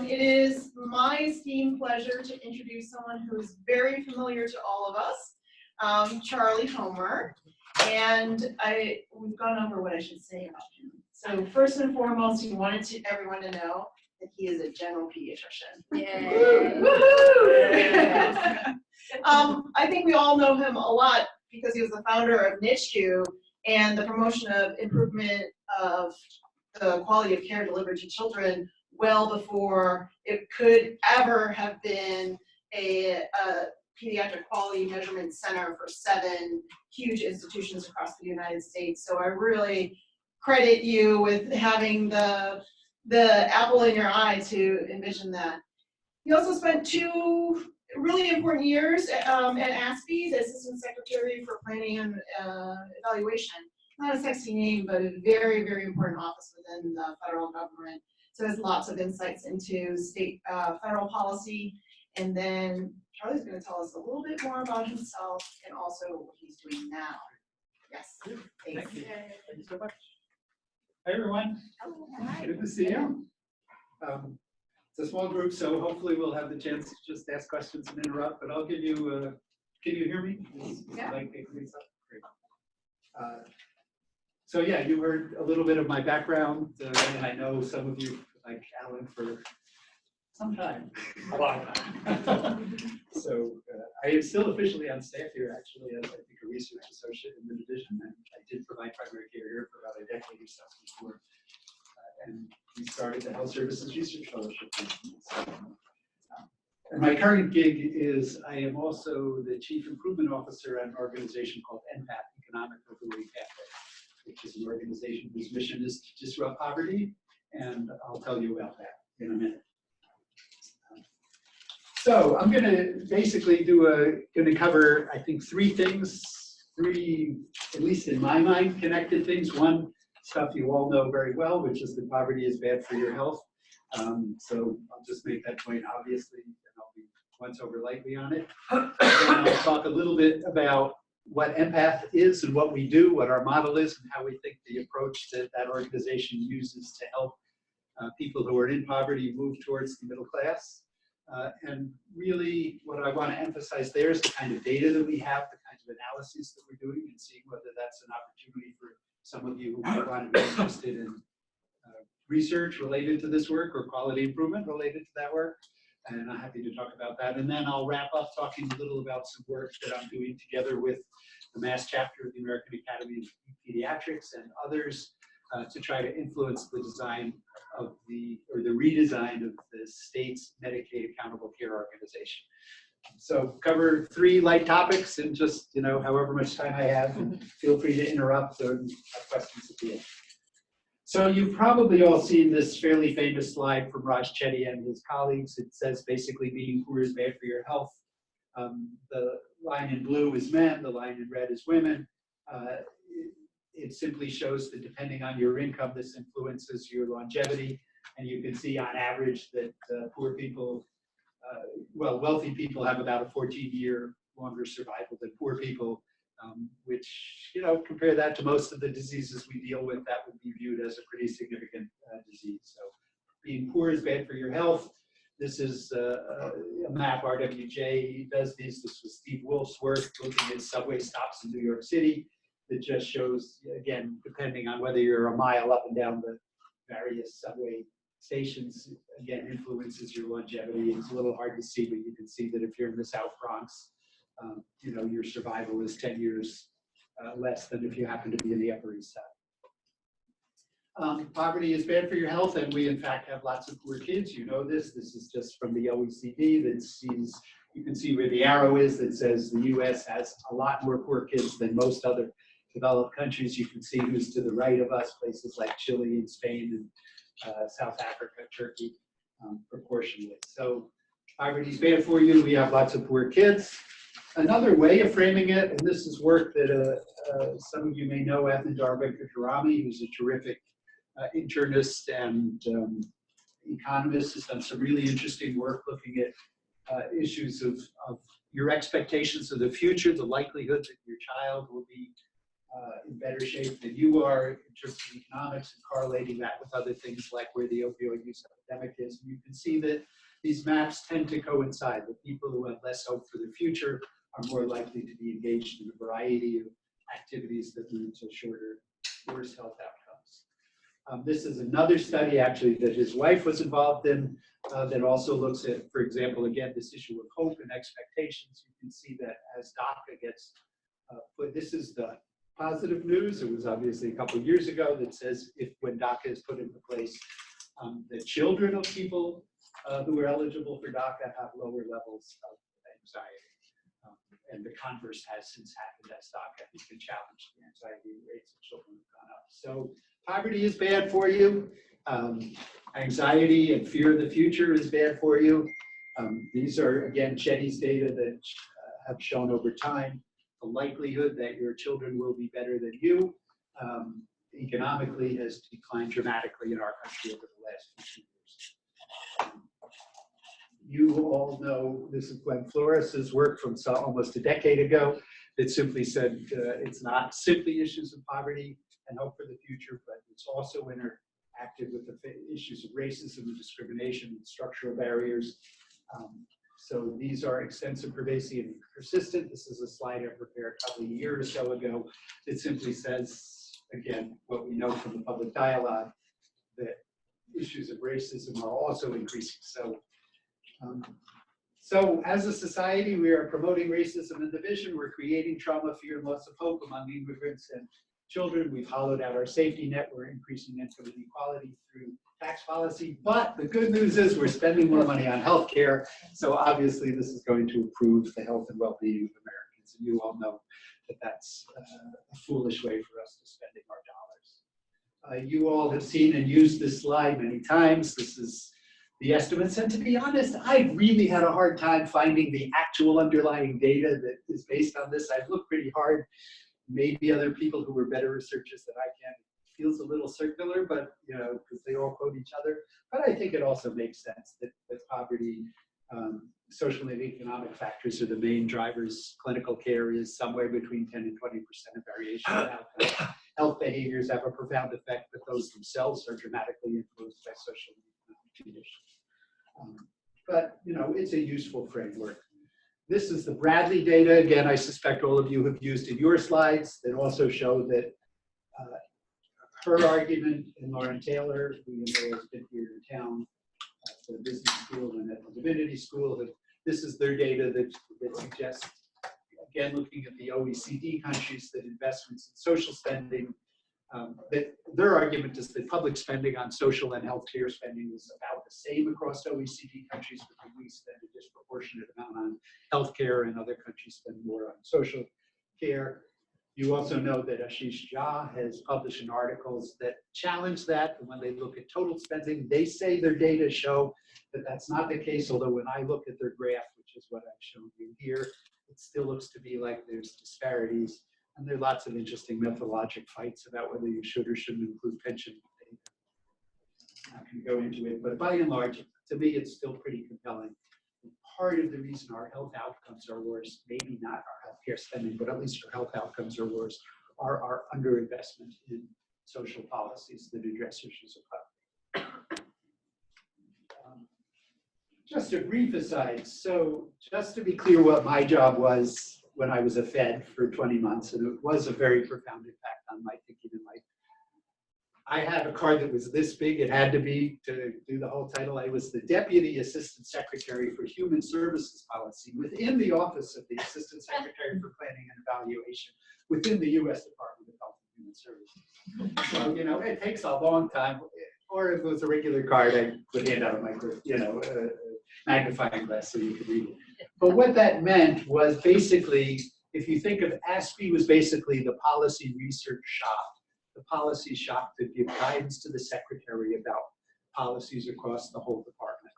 it is my esteemed pleasure to introduce someone who is very familiar to all of us, Charlie Homer. And we've gone over what I should say about him. So first and foremost, he wanted everyone to know that he is a general pediatrician. Yay! Woohoo! I think we all know him a lot because he was the founder of NICHU and the promotion of improvement of the quality of care delivered to children well before it could ever have been a pediatric quality measurement center for 7 huge institutions across the United States. So I really credit you with having the apple in your eye to envision that. He also spent 2 really important years at ASPE, the Assistant Secretary for Planning and Evaluation. Not a sexy name, but a very, very important office within the federal government. So has lots of insights into state federal policy. And then Charlie's going to tell us a little bit more about himself and also what he's doing now. Yes. Thanks. Thank you. Thank you so much. Hi, everyone. Hello. Hi. Good to see you. It's a small group, so hopefully we'll have the chance to just ask questions and interrupt, but I'll give you, can you hear me? Yeah. Great. So yeah, you heard a little bit of my background, and I know some of you, like Alan, for some time, a long time. So I am still officially on staff here, actually, as I think a research associate in the division, and I did provide primary care here for about a decade or so before. And we started the Health Services Research Fellowship. And my current gig is I am also the Chief Improvement Officer at an organization called NPATH, Economic Recovery Pathway, which is an organization whose mission is to disrupt poverty, and I'll tell you about that in a minute. So I'm going to basically cover, I think, 3 things, 3, at least in my mind, connected things. One, stuff you all know very well, which is that poverty is bad for your health. So I'll just make that point obviously, and I'll be once over lightly on it. And I'll talk a little bit about what NPATH is and what we do, what our model is, and how we think the approach that that organization uses to help people who are in poverty move towards the middle class. And really what I want to emphasize there is the kind of data that we have, the kinds of analyses that we're doing, and seeing whether that's an opportunity for some of you who might want to be interested in research related to this work or quality improvement related to that work. And I'm happy to talk about that. And then I'll wrap up talking a little about some work that I'm doing together with the Mass chapter of the American Academy of Pediatrics and others to try to influence the design of the redesign of the state's Medicaid Accountable Care Organization. So cover 3 light topics in just, however much time I have, and feel free to interrupt or have questions at the end. So you've probably all seen this fairly famous slide from Raj Chetty and his colleagues. It says basically being poor is bad for your health. The line in blue is men, the line in red is women. It simply shows that depending on your income, this influences your longevity. And you can see on average that poor people, wealthy people have about a 14-year longer survival than poor people, which, compare that to most of the diseases we deal with, that would be viewed as a pretty significant disease. So being poor is bad for your health. This is a map RWJ does these. This was Steve Wolf's work looking at subway stops in New York City. That just shows, again, depending on whether you're a mile up and down the various subway stations, again, influences your longevity. It's a little hard to see, but you can see that if you're in the South Bronx, your survival is 10 years less than if you happen to be in the Upper East Side. Poverty is bad for your health, and we in fact have lots of poor kids. You know this. This is just from the OECD that sees, you can see where the arrow is that says the US has a lot more poor kids than most other developed countries. You can see who's to the right of us, places like Chile and Spain and South Africa, Turkey, proportionally. So poverty is bad for you. We have lots of poor kids. Another way of framing it, and this is work that some of you may know, Adnan Venkatramani, who's a terrific internist and economist, has done some really interesting work looking at issues of your expectations of the future, the likelihood that your child will be in better shape than you are in terms of economics and correlating that with other things like where the opioid use epidemic is. And you can see that these maps tend to coincide. The people who have less hope for the future are more likely to be engaged in a variety of activities that lead to shorter, worse health outcomes. This is another study actually that his wife was involved in that also looks at, for example, again, this issue of hope and expectations. You can see that as DACA gets put, this is the positive news. It was obviously a couple of years ago that says if when DACA is put into place, the children of people who are eligible for DACA have lower levels of anxiety. And the converse has since happened as DACA has been challenged. The anxiety rates of children have gone up. So poverty is bad for you. Anxiety and fear of the future is bad for you. These are, again, Chetty's data that have shown over time the likelihood that your children will be better than you economically has declined dramatically in our country over the last 15 years. You all know this is Glenn Flores's work from almost a decade ago that simply said it's not simply issues of poverty and hope for the future, but it's also interacted with the issues of racism and discrimination and structural barriers. So these are extensive, pervasive, and persistent. This is a slide I prepared probably a year or so ago. It simply says, again, what we know from the public dialogue, that issues of racism are also increasing. So as a society, we are promoting racism and division. We're creating trauma, fear, and loss of hope among immigrants and children. We've hollowed out our safety net. We're increasing income inequality through tax policy. But the good news is we're spending more money on healthcare. So obviously this is going to improve the health and well-being of Americans. And you all know that that's a foolish way for us to spending our dollars. You all have seen and used this slide many times. This is the estimates. And to be honest, I really had a hard time finding the actual underlying data that is based on this. I've looked pretty hard. Maybe other people who were better researchers than I can. It feels a little circular, but because they all quote each other. But I think it also makes sense that poverty, social and economic factors are the main drivers. Clinical care is somewhere between 10 and 20% of variation in outcomes. Health behaviors have a profound effect, but those themselves are dramatically influenced by social and economic conditions. But it's a useful framework. This is the Bradley data. Again, I suspect all of you have used in your slides that also show that her argument and Lauren Taylor, who has been here in town for the business school and at the divinity school, this is their data that suggests, again, looking at the OECD countries, that investments in social spending, that their argument is that public spending on social and healthcare spending is about the same across OECD countries, but we spend a disproportionate amount on healthcare, and other countries spend more on social care. You also know that Ashish Jha has published in articles that challenge that. And when they look at total spending, they say their data show that that's not the case. Although when I look at their graph, which is what I've shown you here, it still looks to be like there's disparities. And there are lots of interesting methodologic fights about whether you should or shouldn't include pension data. I'm not going to go into it, but by and large, to me, it's still pretty compelling. And part of the reason our health outcomes are worse, maybe not our healthcare spending, but at least our health outcomes are worse, are our underinvestment in social policies that address issues of poverty. Just a brief aside. So just to be clear what my job was when I was a Fed for 20 months, and it was a very profound impact on my thinking in life. I had a card that was this big. It had to be to do the whole title. I was the Deputy Assistant Secretary for Human Services Policy within the Office of the Assistant Secretary for Planning and Evaluation within the U.S. Department of Health and Human Services. So, it takes a long time. Or if it was a regular card, I would hand out a magnifying glass so you could read it. But what that meant was basically, if you think of ASPE was basically the policy research shop, the policy shop that give guidance to the secretary about policies across the whole department.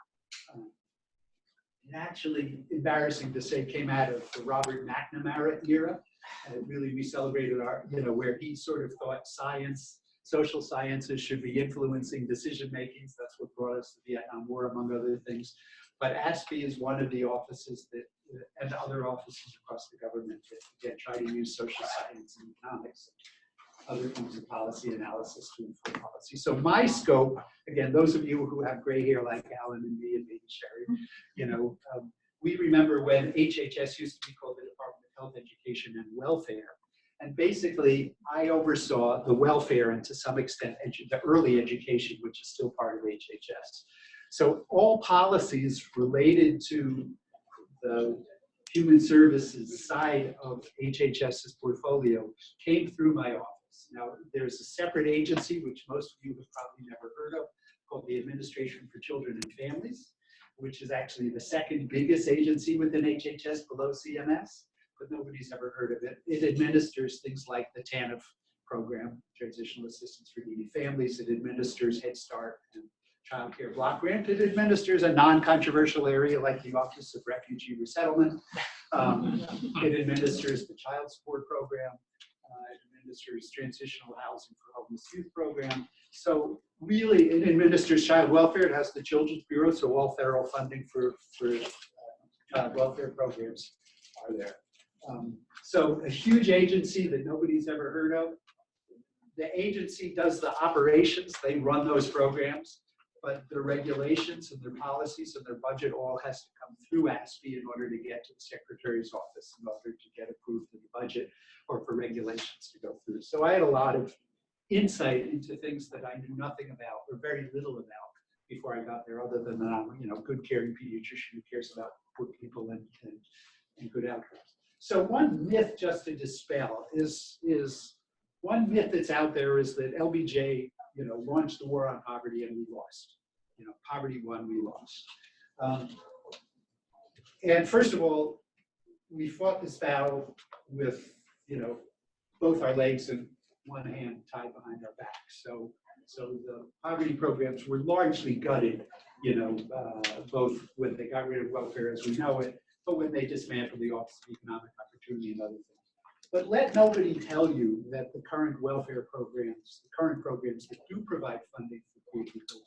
It actually, embarrassing to say, came out of the Robert McNamara era. And really, we celebrated our, where he sort of thought science social sciences should be influencing decision making. That's what brought us to the Vietnam War, among other things. But ASPE is one of the offices that, and other offices across the government that again, try to use social science and economics, other forms of policy analysis to inform policy. So my scope, again, those of you who have gray hair like Alan and me and maybe Sherry, you know, we remember when HHS used to be called the Department of Health, Education, and Welfare. And basically, I oversaw the welfare and to some extent the early education, which is still part of HHS. So all policies related to the human services side of HHS's portfolio came through my office. Now, there's a separate agency, which most of you have probably never heard of, called the Administration for Children and Families, which is actually the second biggest agency within HHS below CMS, but nobody's ever heard of it. It administers things like the TANF program, Transitional Assistance for Needy Families. It administers Head Start and Child Care Block Grant. It administers a non-controversial area like the Office of Refugee Resettlement. It administers the Child Support Program. It administers Transitional Housing for Homeless Youth Program. So really, it administers child welfare. It has the Children's Bureau, so all federal funding for child welfare programs are there. So a huge agency that nobody's ever heard of. The agency does the operations. They run those programs. But their regulations and their policies and their budget all has to come through ASPE in order to get to the Secretary's office, in order to get approved in the budget or for regulations to go through. So I had a lot of insight into things that I knew nothing about or very little about before I got there, other than that I'm, you know, good caring pediatrician who cares about poor people and good outcomes. So one myth just to dispel is one myth that's out there is that LBJ, you know, launched the war on poverty and we lost. You know, poverty won, we lost. And first of all, we fought this battle with, you know, both our legs and one hand tied behind our back. So the poverty programs were largely gutted, you know, both when they got rid of welfare as we know it, but when they dismantled the Office of Economic Opportunity and other things. But let nobody tell you that the current welfare programs, the current programs that do provide funding for poor people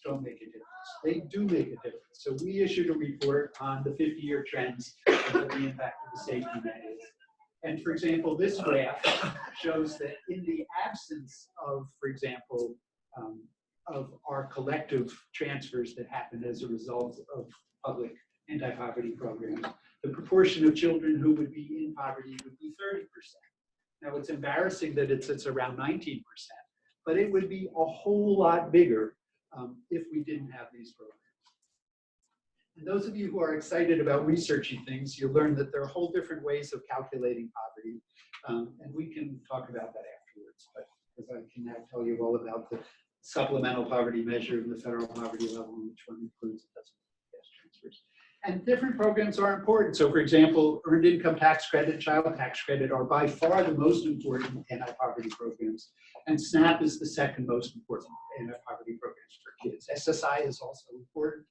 don't make a difference. They do make a difference. So we issued a report on the 50-year trends and what the impact of the safety net is. And for example, this graph shows that in the absence of, for example, of our collective transfers that happen as a result of public anti-poverty programs, the proportion of children who would be in poverty would be 30%. Now it's embarrassing that it's around 19%, but it would be a whole lot bigger if we didn't have these programs. And those of you who are excited about researching things, you'll learn that there are whole different ways of calculating poverty, and we can talk about that afterwards, but because I can now tell you all about the supplemental poverty measure and the federal poverty level, which one includes it doesn't cash transfers. And different programs are important. So for example, earned income tax credit, child tax credit are by far the most important anti-poverty programs. And SNAP is the second most important anti-poverty programs for kids. SSI is also important.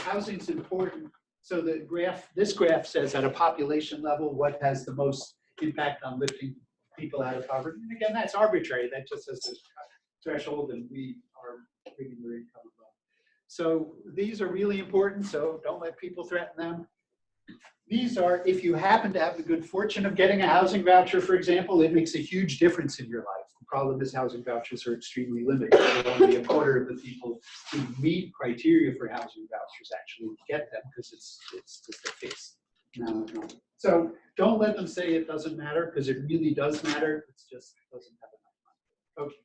Housing is important. So the graph, this graph says at a population level, what has the most impact on lifting people out of poverty? And again, that's arbitrary. That just says there's a threshold and we are bringing their income above. So these are really important, so don't let people threaten them. These are, if you happen to have the good fortune of getting a housing voucher, for example, it makes a huge difference in your life. The problem is housing vouchers are extremely limited. Only a quarter of the people who meet criteria for housing vouchers actually get them because it's just a fixed amount of money. So don't let them say it doesn't matter, because it really does matter. It's just it doesn't have enough money. Okay.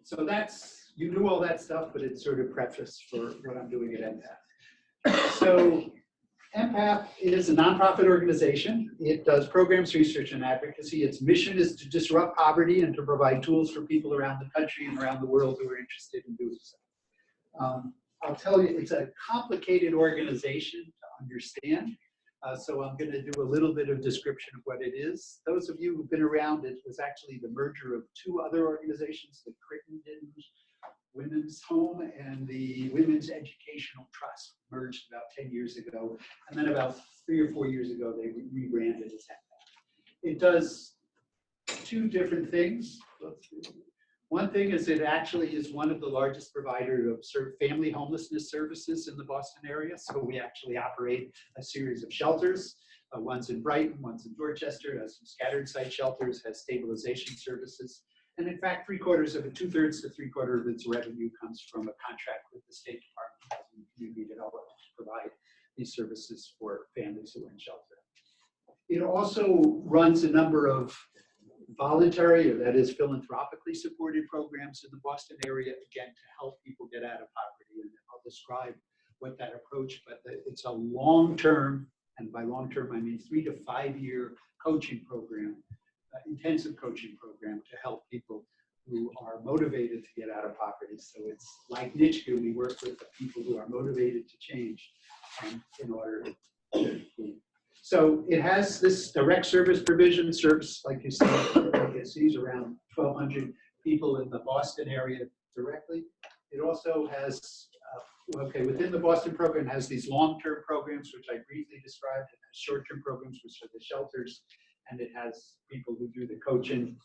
So that's, you knew all that stuff, but it's sort of preface for what I'm doing at MPATH. So MPATH is a nonprofit organization. It does programs, research, and advocacy. Its mission is to disrupt poverty and to provide tools for people around the country and around the world who are interested in doing so. I'll tell you, it's a complicated organization to understand. So I'm going to do a little bit of description of what it is. Those of you who've been around, it was actually the merger of two other organizations, the Crittenden Women's Home and the Women's Educational Trust merged about 10 years ago. And then about 3 or 4 years ago, they rebranded as MPATH. It does two different things. One thing is it actually is one of the largest providers of family homelessness services in the Boston area. So we actually operate a series of shelters. One's in Brighton, one's in Dorchester, has some scattered site shelters, has stabilization services. And in fact, 2/3 to 3/4 of its revenue comes from a contract with the State Department of Housing and Community Development to provide these services for families who are in shelter. It also runs a number of voluntary, or that is philanthropically supported programs in the Boston area, again, to help people get out of poverty. And I'll describe what that approach, but it's a long-term, and by long-term, I mean 3 to 5 year coaching program, intensive coaching program to help people who are motivated to get out of poverty. So it's like NICHCU, we work with the people who are motivated to change in order to. So it has this direct service provision, serves, like you see, around 1,200 people in the Boston area directly. It also has, within the Boston program, it has these long-term programs, which I briefly described. It has short-term programs, which are the shelters, and it has people who do the coaching.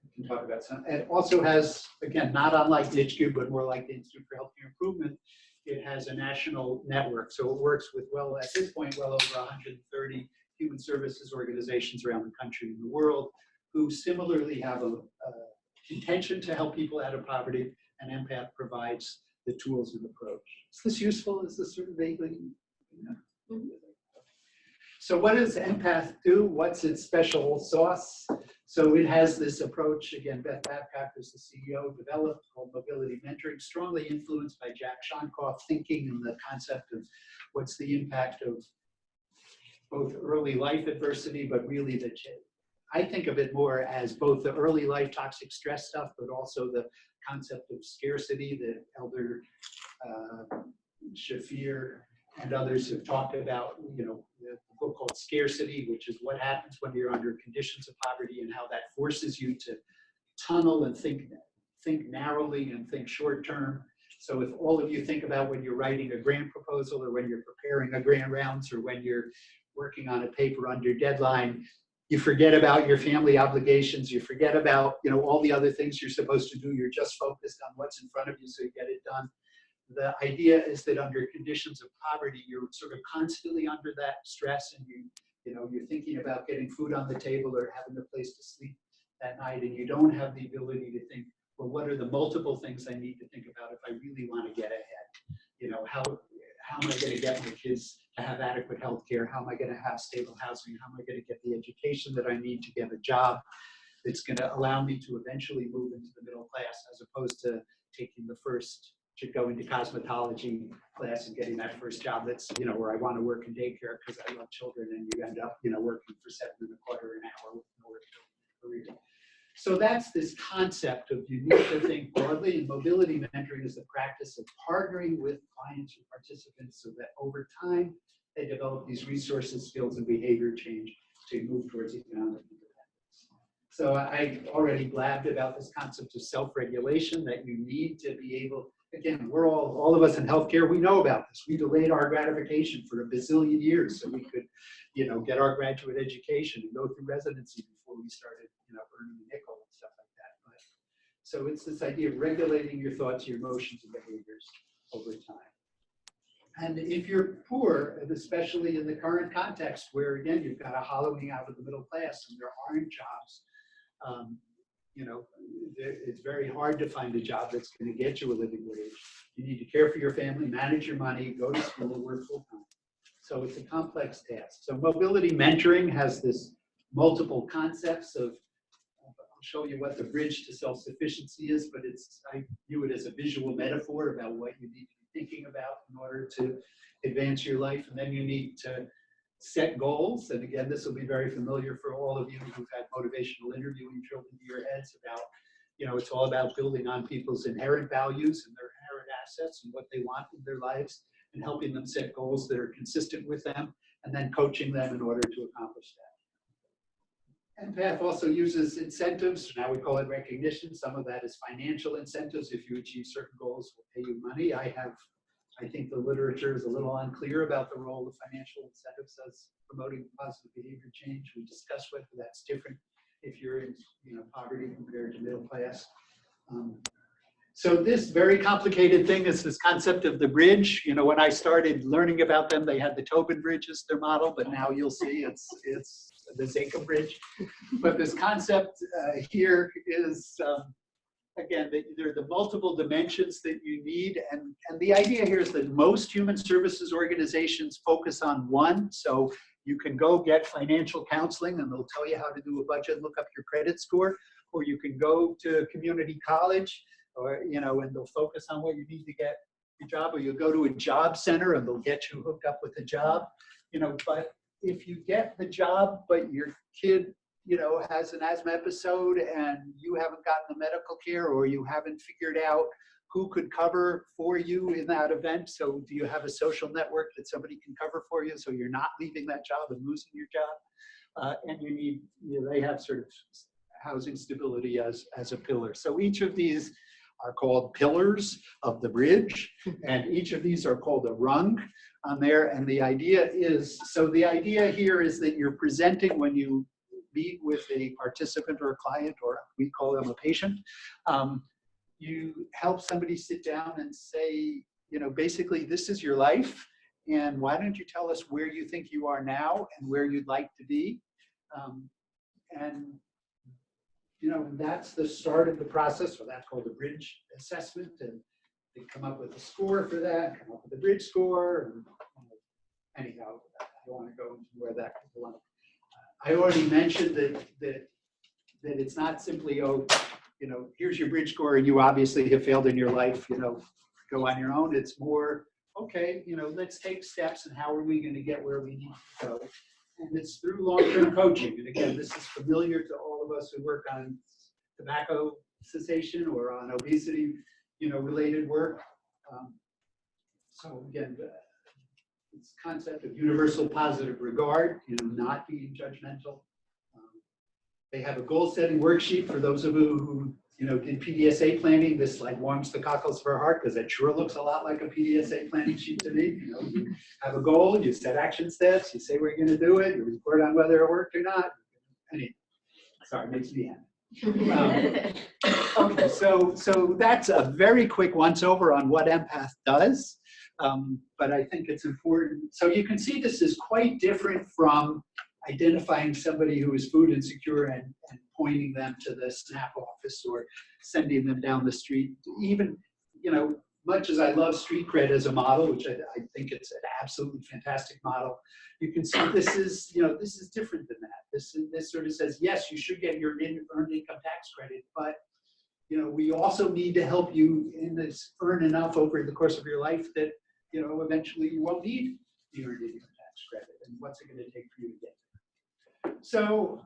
We can talk about some. It also has, again, not unlike NICHCU, but more like the Institute for Healthcare Improvement, it has a national network. So it works with, at this point, well over 130 human services organizations around the country and the world who similarly have a intention to help people out of poverty, and Empath provides the tools and approach. Is this useful? Is this sort of vaguely? So what does Empath do? What's its special sauce? So it has this approach, again, Beth Babcock is the CEO, developed, called Mobility Mentoring, strongly influenced by Jack Shonkoff thinking and the concept of what's the impact of both early life adversity, but really I think of it more as both the early life toxic stress stuff, but also the concept of scarcity that Elder Shafir and others have talked about, the book called Scarcity, which is what happens when you're under conditions of poverty and how that forces you to tunnel and think narrowly and think short term. So if all of you think about when you're writing a grant proposal or when you're preparing a grant rounds or when you're working on a paper under deadline, you forget about your family obligations, you forget about all the other things you're supposed to do, you're just focused on what's in front of you so you get it done. The idea is that under conditions of poverty, you're sort of constantly under that stress, and you're thinking about getting food on the table or having a place to sleep that night, and you don't have the ability to think, well, what are the multiple things I need to think about if I really want to get ahead? How am I going to get my kids to have adequate health care? How am I going to have stable housing? How am I going to get the education that I need to get a job that's going to allow me to eventually move into the middle class, as opposed to taking the first to go into cosmetology class and getting that first job that's, where I want to work in daycare because I love children, and you end up, working for $7.25 an hour with nowhere to career. So that's this concept of you need to think broadly, and mobility mentoring is the practice of partnering with clients or participants so that over time they develop these resources, skills, and behavior change to move towards economic independence. So I already blabbed about this concept of self-regulation, that you need to be able, again, we're all of us in healthcare, we know about this. We delayed our gratification for a bazillion years so we could, get our graduate education and go through residency before we started, earning a nickel and stuff like that. But, so it's this idea of regulating your thoughts, your emotions, and behaviors over time. And if you're poor, and especially in the current context where, again, you've got a hollowing out of the middle class and there aren't jobs, it's very hard to find a job that's going to get you a living wage. You need to care for your family, manage your money, go to school, work full time. So it's a complex task. So mobility mentoring has this multiple concepts of, I'll show you what the bridge to self-sufficiency is, but I view it as a visual metaphor about what you need to be thinking about in order to advance your life. And then you need to set goals. And again, this will be very familiar for all of you who've had motivational interviewing drilled into your heads about, it's all about building on people's inherent values and their inherent assets and what they want in their lives, and helping them set goals that are consistent with them, and then coaching them in order to accomplish that. Empath also uses incentives. Now we call it recognition. Some of that is financial incentives. If you achieve certain goals, we'll pay you money. I think the literature is a little unclear about the role of financial incentives as promoting positive behavior change. We discussed whether that's different if you're in poverty compared to middle class. So this very complicated thing is this concept of the bridge. When I started learning about them, they had the Tobin Bridge as their model, but now you'll see it's the Zakim Bridge. But this concept here is, again, there are the multiple dimensions that you need. And the idea here is that most human services organizations focus on one. So you can go get financial counseling and they'll tell you how to do a budget and look up your credit score, or you can go to community college, or and they'll focus on what you need to get your job, or you'll go to a job center and they'll get you hooked up with a job. But if you get the job but your kid has an asthma episode and you haven't gotten the medical care, or you haven't figured out who could cover for you in that event, so do you have a social network that somebody can cover for you so you're not leaving that job and losing your job? And you need, they have sort of housing stability as a pillar. So each of these are called pillars of the bridge, and each of these are called a rung on there. And the idea is, the idea here is that you're presenting when you meet with a participant or a client, or we call them a patient, you help somebody sit down and say, basically, this is your life, and why don't you tell us where you think you are now and where you'd like to be? And that's the start of the process. So that's called the bridge assessment, and they come up with a score for that, come up with a bridge score. And, anyhow, I don't want to go into where that could belong. I already mentioned that it's not simply, here's your bridge score and you obviously have failed in your life, go on your own. It's more, okay, let's take steps, and how are we going to get where we need to go? And it's through long-term coaching. And again, this is familiar to all of us who work on tobacco cessation or on obesity, related work. So again, this concept of universal positive regard, not being judgmental. They have a goal-setting worksheet for those of you who did PDSA planning. This warms the cockles of our heart, because it sure looks a lot like a PDSA planning sheet to me. You have a goal, you set action steps, you say we're going to do it, you report on whether it worked or not. Sorry, it makes me happy. Okay, so that's a very quick once-over on what Empath does. But I think it's important. So you can see this is quite different from identifying somebody who is food insecure and pointing them to the SNAP office or sending them down the street. Even, much as I love street cred as a model, which I think it's an absolutely fantastic model, you can see this is different than that. This sort of says, yes, you should get your earned income tax credit, but we also need to help you earn enough over the course of your life that eventually you won't need the earned income tax credit. And what's it going to take for you to get there? So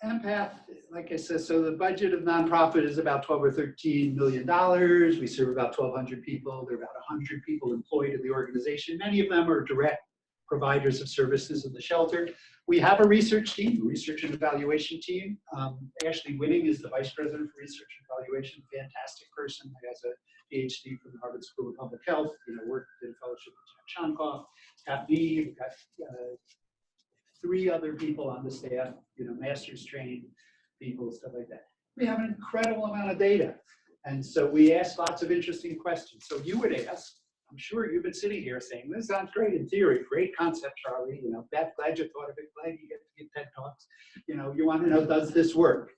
Empath, like I said, so the budget of nonprofit is about $12 or $13 million. We serve about 1,200 people. There are about 100 people employed in the organization. Many of them are direct providers of services in the shelter. We have a research team, a research and evaluation team. Ashley Winning is the vice president for research and evaluation, fantastic person. He has a PhD from the Harvard School of Public Health, worked in fellowship with Jack Shonkoff. Got me, we've got 3 other people on the staff, master's trained people, stuff like that. We have an incredible amount of data. And so we ask lots of interesting questions. So you would ask, I'm sure you've been sitting here saying, this sounds great in theory, great concept, Charlie, glad you thought of it, glad you get to give TED Talks. You want to know, does this work?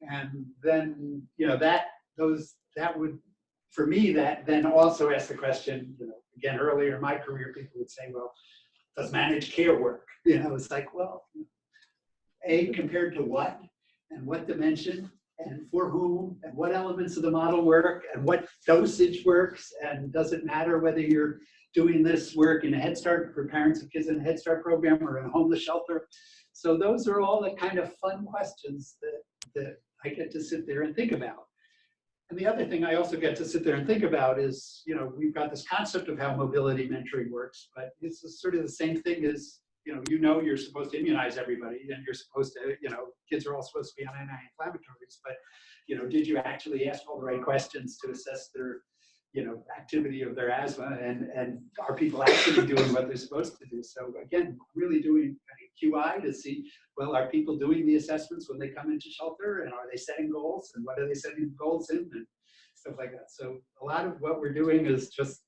And then, that would, for me, that then also ask the question, again, earlier in my career, people would say, well, does managed care work? It's like, well, A, compared to what, and what dimension, and for whom, and what elements of the model work, and what dosage works, and does it matter whether you're doing this work in a Head Start for parents of kids in a Head Start program or in a homeless shelter? So those are all the kind of fun questions that I get to sit there and think about. And the other thing I also get to sit there and think about is, we've got this concept of how mobility mentoring works, but it's sort of the same thing as, you're supposed to immunize everybody, and you're supposed to, kids are all supposed to be on anti-inflammatories, but, did you actually ask all the right questions to assess their, activity of their asthma, and are people actually doing what they're supposed to do? So again, really doing QI to see, well, are people doing the assessments when they come into shelter, and are they setting goals, and what are they setting goals in, and stuff like that. So a lot of what we're doing is just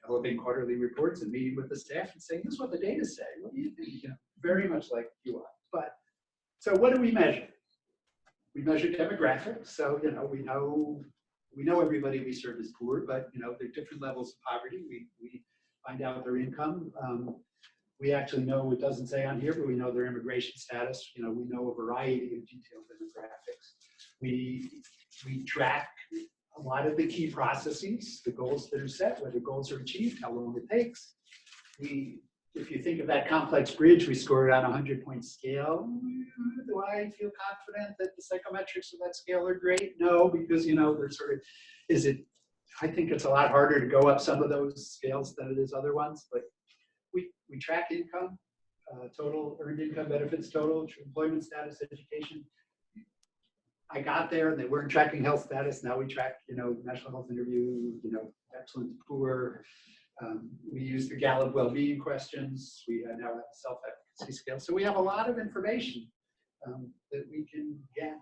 developing quarterly reports and meeting with the staff and saying, this is what the data say. What do you think? You know, very much like QI. But so what do we measure? We measure demographics. So, you know, we know everybody we serve is poor, but, you know, there are different levels of poverty. We find out their income. We actually know, it doesn't say on here, but we know their immigration status. You know, we know a variety of detailed demographics. We track a lot of the key processes, the goals that are set, whether goals are achieved, how long it takes. If you think of that complex bridge, we score it on a 100-point scale. Do I feel confident that the psychometrics of that scale are great? No, because, you know, they're sort of, I think it's a lot harder to go up some of those scales than it is other ones, but we track income, total earned income, benefits total, employment status, education. I got there and they weren't tracking health status. Now we track, you know, national health interview, you know, excellent to poor. We use the Gallup well-being questions. We now have a self-efficacy scale. So we have a lot of information that we can get.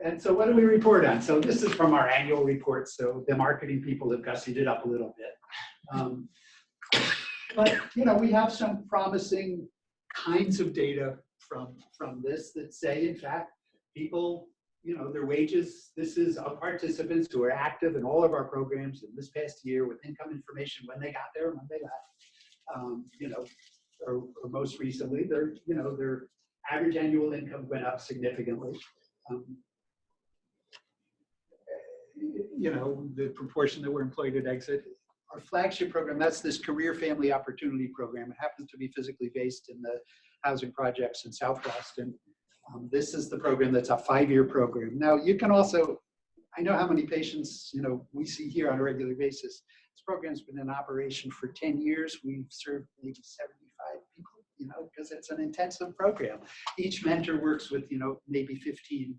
And so what do we report on? So this is from our annual report. So the marketing people have gussied it up a little bit. But, you know, we have some promising kinds of data from this that say, in fact, people, you know, their wages, this is of participants who are active in all of our programs in this past year with income information when they got there and when they left. You know, or most recently, their average annual income went up significantly. You know, the proportion that were employed at exit. Our flagship program, that's this Career Family Opportunity Program. It happens to be physically based in the housing projects in Southwest. And this is the program that's a 5-year program. Now, you can also, I know how many patients, you know, we see here on a regular basis. This program's been in operation for 10 years. We've served maybe 75 people, you know, because it's an intensive program. Each mentor works with, you know, maybe 15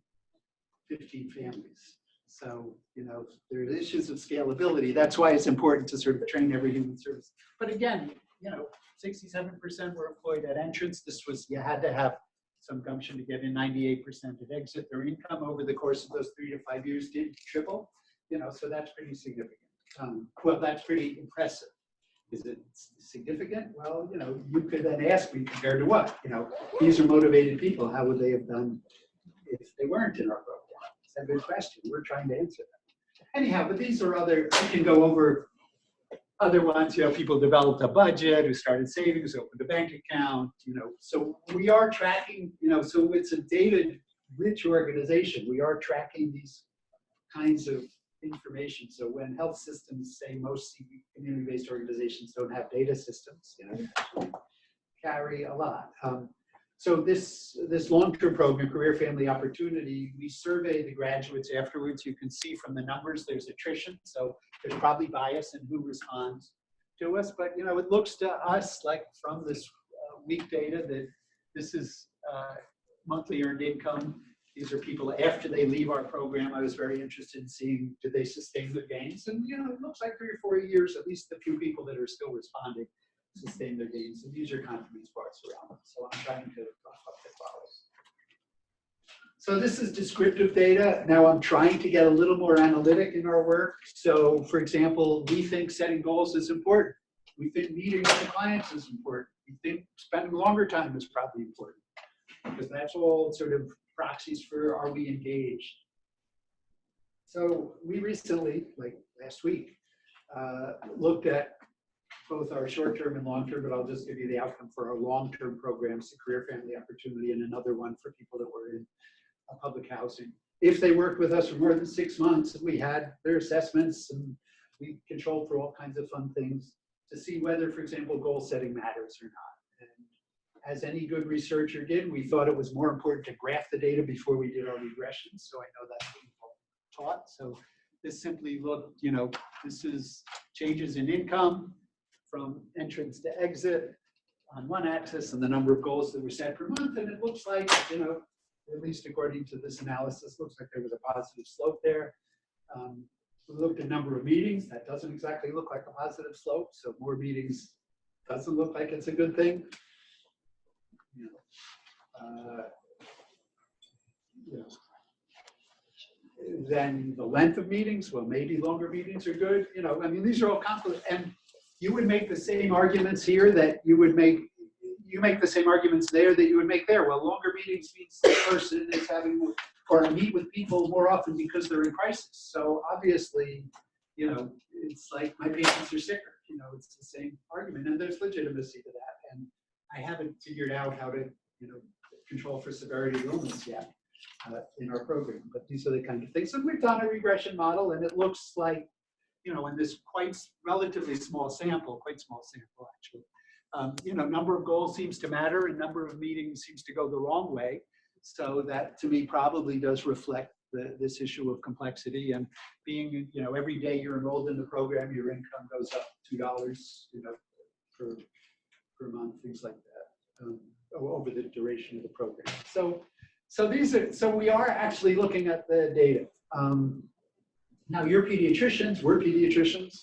families. So, you know, there are issues of scalability. That's why it's important to sort of train every human service. But again, you know, 67% were employed at entrance. This was, you had to have some gumption to get in. 98% at exit. Their income over the course of those 3 to 5 years did triple, you know, so that's pretty significant. Well, that's pretty impressive. Is it significant? Well, you know, you could then ask me, compared to what? You know, these are motivated people. How would they have done if they weren't in our program? It's a good question. We're trying to answer that. Anyhow, but these are other, we can go over other ones. You know, people developed a budget, who started savings, opened a bank account, you know. So we are tracking, you know, so it's a data-rich organization. We are tracking these kinds of information. So when health systems say most community-based organizations don't have data systems, you know, carry a lot. So this long-term program, Career Family Opportunity, we survey the graduates afterwards. You can see from the numbers there's attrition, so there's probably bias in who responds to us. But, you know, it looks to us like from this week data that this is monthly earned income. These are people after they leave our program. I was very interested in seeing, do they sustain their gains? And, you know, it looks like 3 or 4 years, at least the few people that are still responding, sustain their gains. And these are confidence bars around them. So I'm trying to buff up the quality. So this is descriptive data. Now I'm trying to get a little more analytic in our work. So for example, we think setting goals is important. We think meeting with the clients is important. We think spending longer time is probably important, because that's all sort of proxies for, are we engaged? So we recently, like last week, looked at both our short-term and long-term, but I'll just give you the outcome for our long-term programs, the Career Family Opportunity, and another one for people that were in public housing. If they worked with us for more than 6 months, we had their assessments and we controlled for all kinds of fun things to see whether, for example, goal setting matters or not. And as any good researcher did, we thought it was more important to graph the data before we did our regressions. So I know that's what people taught. So this simply looked, you know, this is changes in income from entrance to exit on one axis and the number of goals that were set per month. And it looks like, you know, at least according to this analysis, looks like there was a positive slope there. We looked at number of meetings. That doesn't exactly look like a positive slope. So more meetings doesn't look like it's a good thing. you know, then the length of meetings, well, maybe longer meetings are good. You know, I mean, these are all complex, and you would make the same arguments here that you would make, you make the same arguments there that you would make there. Well, longer meetings means the person is having, or meet with people more often because they're in crisis. So obviously, you know, it's like my patients are sicker. You know, it's the same argument, and there's legitimacy to that. And I haven't figured out how to, you know, control for severity of illness yet in our program. But these are the kind of things. And we've done a regression model, and it looks like, you know, in this quite relatively small sample, quite small sample actually, you know, number of goals seems to matter, and number of meetings seems to go the wrong way. So that to me probably does reflect this issue of complexity, and being, you know, every day you're enrolled in the program, your income goes up $2, you know, per month, things like that, over the duration of the program. So we are actually looking at the data. Now you're pediatricians, we're pediatricians.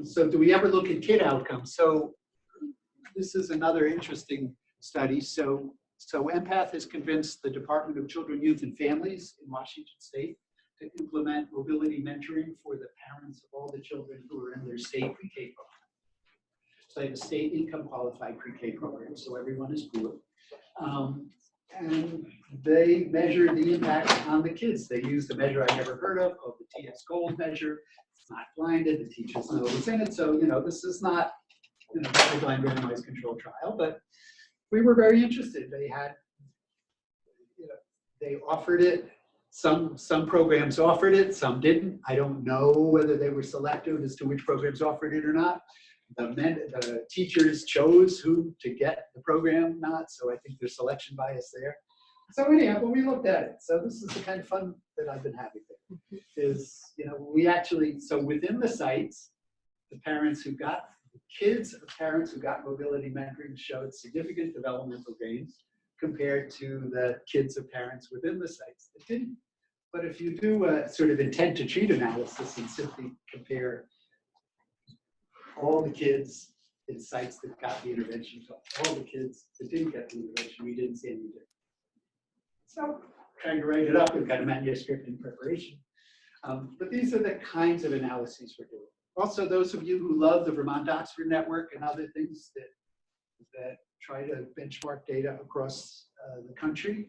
So do we ever look at kid outcomes? So this is another interesting study. So Empath has convinced the Department of Children, Youth, and Families in Washington State to implement mobility mentoring for the parents of all the children who are in their state pre-K program. So they have a state income qualified pre-K program, so everyone is poor. And they measure the impact on the kids. They used a measure I never heard of called the TS Gold measure. It's not blinded, the teachers know what's in it. So, you know, this is not, you know, a blind randomized controlled trial, but we were very interested. They had, you know, they offered it. Some programs offered it, some didn't. I don't know whether they were selective as to which programs offered it or not. The teachers chose who to get the program, not, so I think there's selection bias there. So anyhow, but we looked at it. So this is the kind of fun that I've been having there, is, you know, we actually, so within the sites, the parents who got, the kids of parents who got mobility mentoring showed significant developmental gains compared to the kids of parents within the sites that didn't. But if you do a sort of intent to treat analysis and simply compare all the kids in sites that got the intervention to all the kids that didn't get the intervention, we didn't see any difference. So trying to write it up, we've got a manuscript in preparation. But these are the kinds of analyses we're doing. Also, those of you who love the Vermont Oxford Network and other things that try to benchmark data across the country,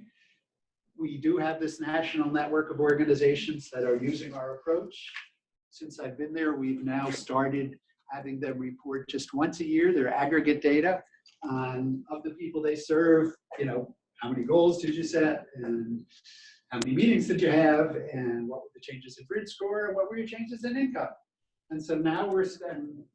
we do have this national network of organizations that are using our approach. Since I've been there, we've now started having them report just once a year their aggregate data on of the people they serve, you know, how many goals did you set, and how many meetings did you have, and what were the changes in grid score, and what were your changes in income. And so now we're,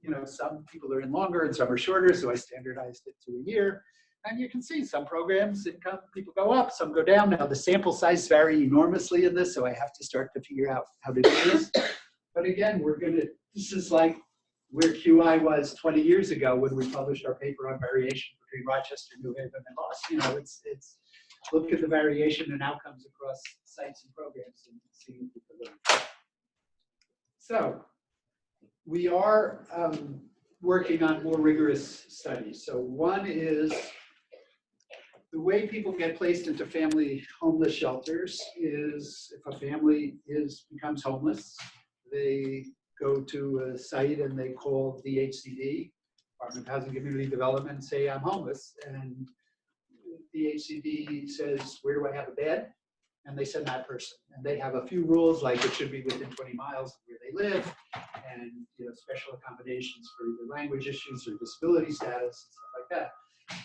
you know, some people are in longer and some are shorter, so I standardized it to a year. And you can see some programs, income, people go up, some go down. Now the sample size vary enormously in this, so I have to start to figure out how to do this. But again, this is like where QI was 20 years ago when we published our paper on variation between Rochester, New Haven, and Boston. You know, it's look at the variation and outcomes across sites and programs and see if we can learn. So we are working on more rigorous studies. So one is the way people get placed into family homeless shelters is if a family becomes homeless, they go to a site and they call DHCD, Department of Housing and Community Development, and say, I'm homeless. And DHCD says, where do I have a bed? And they send that person. And they have a few rules, like it should be within 20 miles of where they live, and, you know, special accommodations for either language issues or disability status and stuff like that.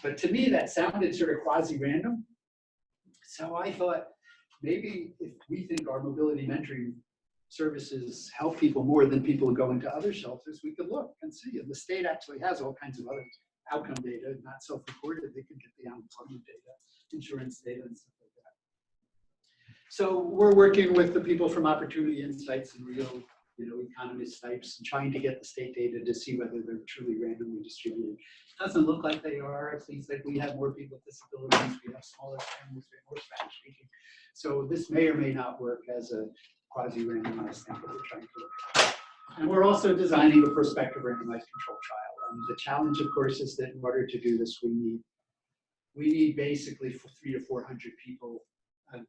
But to me, that sounded sort of quasi-random. So I thought, maybe if we think our mobility mentoring services help people more than people going to other shelters, we could look and see. And the state actually has all kinds of other outcome data, not self-reported. They can get the unemployment data, insurance data, and stuff like that. So we're working with the people from Opportunity Insights and real, you know, economist types, and trying to get the state data to see whether they're truly randomly distributed. Doesn't look like they are. It seems like we have more people with disabilities, we have smaller families, we have more Spanish speaking. So this may or may not work as a quasi-randomized thing that we're trying to look at. And we're also designing a prospective randomized control trial. And the challenge, of course, is that in order to do this, we need we need basically for 300 to 400 people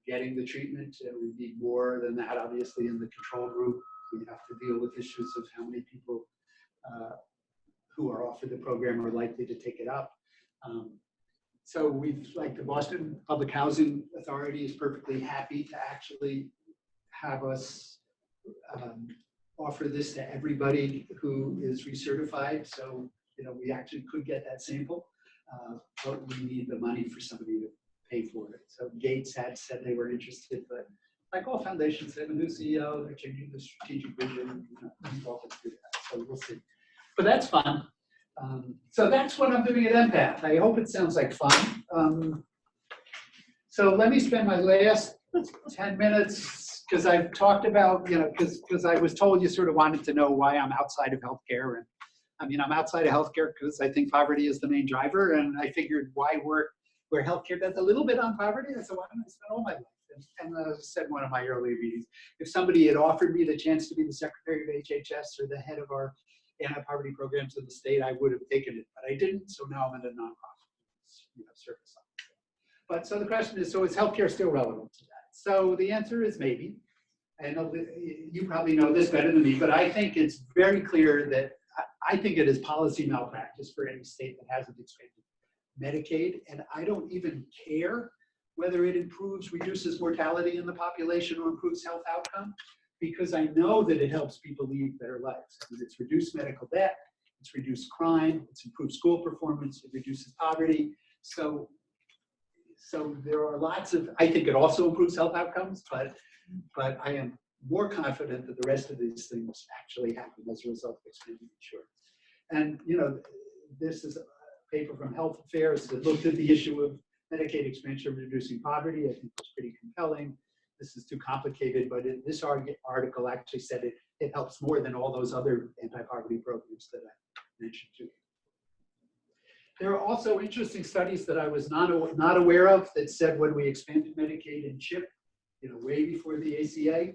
getting the treatment. We need more than that, obviously, in the control group. We have to deal with issues of how many people who are offered the program are likely to take it up. So we've, like the Boston Public Housing Authority is perfectly happy to actually have us offer this to everybody who is recertified. So, we actually could get that sample, but we need the money for somebody to pay for it. So Gates had said they were interested, but like all foundations, they have a new CEO, they're changing the strategic vision, involved through that. So we'll see. But that's fun. So that's what I'm doing at Empath. I hope it sounds like fun. So let me spend my last 10 minutes, because I've talked about, because I was told you sort of wanted to know why I'm outside of healthcare. And I mean, I'm outside of healthcare because I think poverty is the main driver. And I figured why work where healthcare does a little bit on poverty? I said, why don't I spend all my life? And as I said in one of my earlier meetings, if somebody had offered me the chance to be the secretary of HHS or the head of our anti-poverty programs in the state, I would have taken it, but I didn't. So now I'm in a nonprofit, service. But so the question is, so is healthcare still relevant to that? So the answer is maybe. I know you probably know this better than me, but I think it's very clear that I think it is policy malpractice for any state that hasn't expanded Medicaid, and I don't even care whether it reduces mortality in the population or improves health outcome, because I know that it helps people lead better lives. I mean, it's reduced medical debt, it's reduced crime, it's improved school performance, it reduces poverty. So there are lots of, I think it also improves health outcomes, but I am more confident that the rest of these things actually happen as a result of expanding insurance. And this is a paper from Health Affairs that looked at the issue of Medicaid expansion reducing poverty. I think it's pretty compelling. This is too complicated, but this article actually said it helps more than all those other anti-poverty programs that I mentioned too. There are also interesting studies that I was not aware of that said when we expanded Medicaid and CHIP, way before the ACA,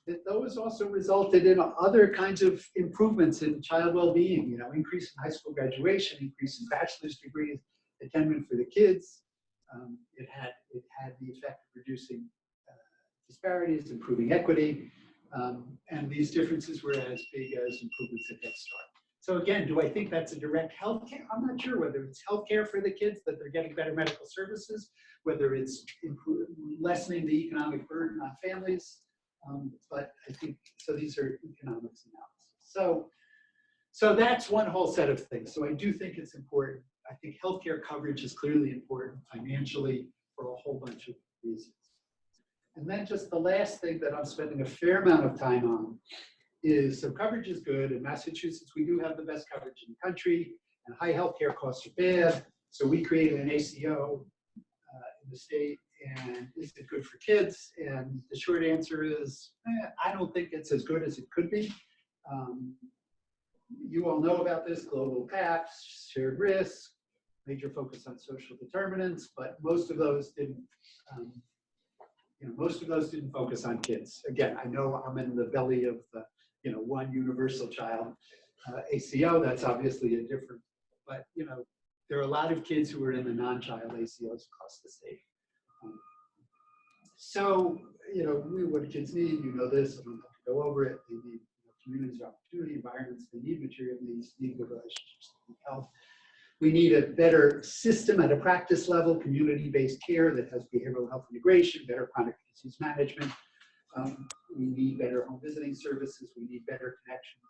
that those also resulted in other kinds of improvements in child well-being, increase in high school graduation, increase in bachelor's degrees, attainment for the kids. It had the effect of reducing disparities, improving equity, and these differences were as big as improvements in Head Start. So again, do I think that's a direct healthcare? I'm not sure whether it's healthcare for the kids, that they're getting better medical services, whether it's lessening the economic burden on families. But I think, so these are economics analysis. So that's one whole set of things. So I do think it's important. I think healthcare coverage is clearly important financially for a whole bunch of reasons. And then just the last thing that I'm spending a fair amount of time on is, so coverage is good. In Massachusetts, we do have the best coverage in the country, and high healthcare costs are bad. So we created an ACO in the state, and is it good for kids? And the short answer is, I don't think it's as good as it could be. You all know about this, global PAPs, shared risk, major focus on social determinants, but most of those didn't, focus on kids. Again, I know I'm in the belly of the, one universal child ACO. That's obviously a different, but there are a lot of kids who are in the non-child ACOs across the state. So, what kids need, this, I don't have to go over it. They need communities of opportunity, environments, they need material needs, need good relationships, they need health. We need a better system at a practice level, community-based care that has behavioral health integration, better chronic disease management. We need better home visiting services. We need better connections.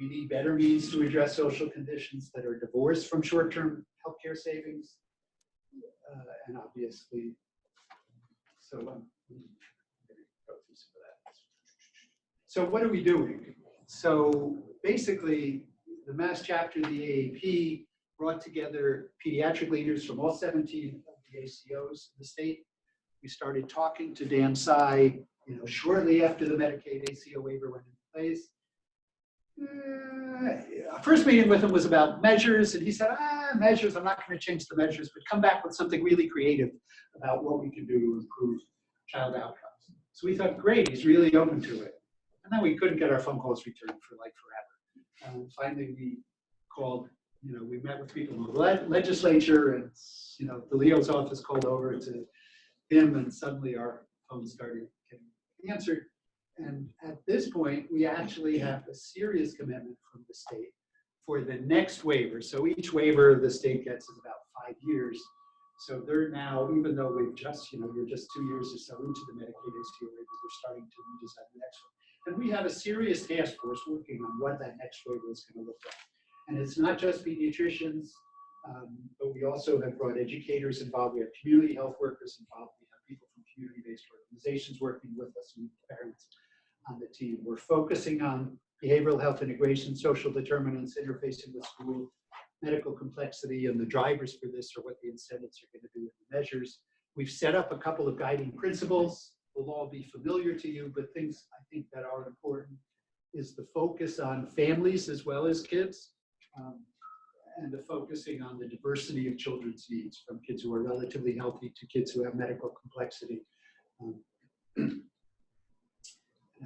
We need better means to address social conditions that are divorced from short-term healthcare savings. And obviously, so I'm going to go through some of that. So what are we doing? So basically, the Mass chapter of the AAP brought together pediatric leaders from all 17 of the ACOs in the state. We started talking to Dan Tsai, shortly after the Medicaid ACO waiver went into place. First meeting with him was about measures, and he said, measures, I'm not going to change the measures, but come back with something really creative about what we can do to improve child outcomes. So we thought, great, he's really open to it. And then we couldn't get our phone calls returned for like forever. Finally, we called we met with people in the legislature, and, the Leo's office called over to him, and suddenly our phone started getting answered. And at this point, we actually have a serious commitment from the state for the next waiver. So each waiver the state gets is about 5 years. So they're now, even though we've just, you're just 2 years or so into the Medicaid ACO waiver, they're starting to redesign the next one. And we have a serious task force working on what that next waiver is going to look like. And it's not just pediatricians, but we also have brought educators involved. We have community health workers involved. We have people from community-based organizations working with us, and parents on the team. We're focusing on behavioral health integration, social determinants, interfacing with school, medical complexity, and the drivers for this are what the incentives are going to be in the measures. We've set up a couple of guiding principles. Will all be familiar to you, but things I think that are important is the focus on families as well as kids, and the focusing on the diversity of children's needs, from kids who are relatively healthy to kids who have medical complexity. I